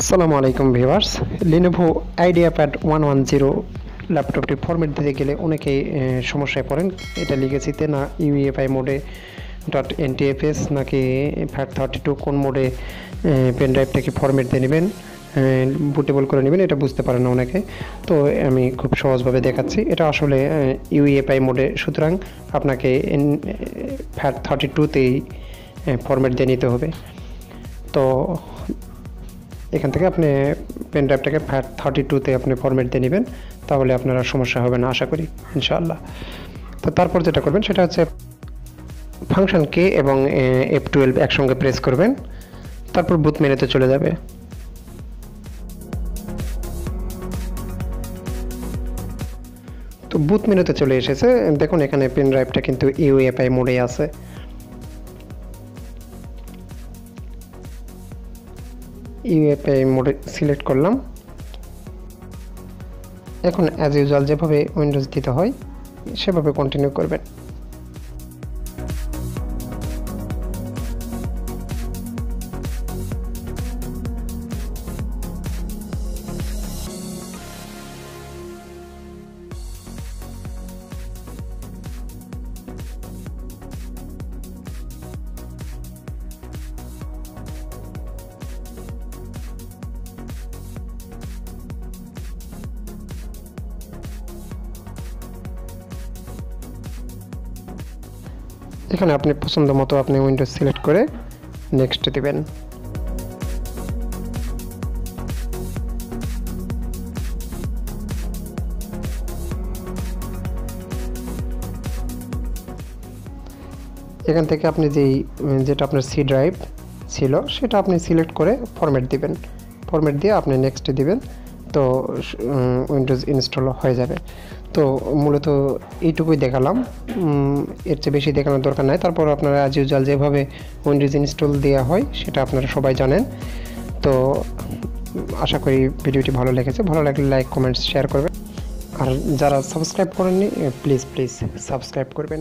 আসসালামু আলাইকুম viewers. Lenovo IdeaPad 110 ল্যাপটপটি ফরম্যাট দিতে গেলে অনেকেই সমস্যায় পড়েন। এটা লিখেছিতে না UEFI মোডে .ntfs নাকি FAT32 কোন মোডে পেন ড্রাইভটাকে ফরম্যাট দিয়ে নেবেন, বুটেবল করে নেবেন, এটা বুঝতে পারেন না অনেকে। তো আমি খুব সহজভাবে দেখাচ্ছি। এটা আসলে UEFI মোডে, সুতরাং আপনাকে FAT32তেই ফরম্যাট দিয়ে নিতে হবে। তো এখান থেকে আপনি পেন ড্রাইভটাকে FAT32তে আপনি ফরম্যাট দিয়ে নেবেন, তাহলে আপনার আর সমস্যা হবে না আশা করি ইনশাআল্লাহ। তো তারপর যেটা করবেন সেটা হচ্ছে ফাংশন কে এবং F12 একসঙ্গে প্রেস করবেন, তারপর বুট মেনুতে চলে যাবে। তো বুট মেনুতে চলে এসেছে, দেখুন এখানে পেন ড্রাইভটা কিন্তু UEFI মোডে আছে। UEFI মোডে সিলেক্ট করলাম। এখন অ্যাজ ইউজুয়াল যেভাবে উইন্ডোজ দিতে হয় সেভাবে কন্টিনিউ করবেন। এখানে আপনি পছন্দ মতো আপনি উইন্ডোজ সিলেক্ট করে নেক্সট দিবেন। এখান থেকে আপনি যেটা আপনার সি ড্রাইভ ছিল সেটা আপনি সিলেক্ট করে ফরম্যাট দিবেন। ফরম্যাট দিয়ে আপনি নেক্সট দিবেন, তো উইন্ডোজ ইনস্টল হয়ে যাবে। তো মূলত এইটুকুই দেখালাম, এর চেয়ে বেশি দেখানোর দরকার নাই। তারপর আপনারা অ্যাজ ইউজুয়াল যেভাবে উইন্ডোজ ইনস্টল দেওয়া হয় সেটা আপনারা সবাই জানেন। তো আশা করি ভিডিওটি ভালো লেগেছে। ভালো লাগলে লাইক, কমেন্টস, শেয়ার করবেন। আর যারা সাবস্ক্রাইব করেননি প্লিজ সাবস্ক্রাইব করবেন।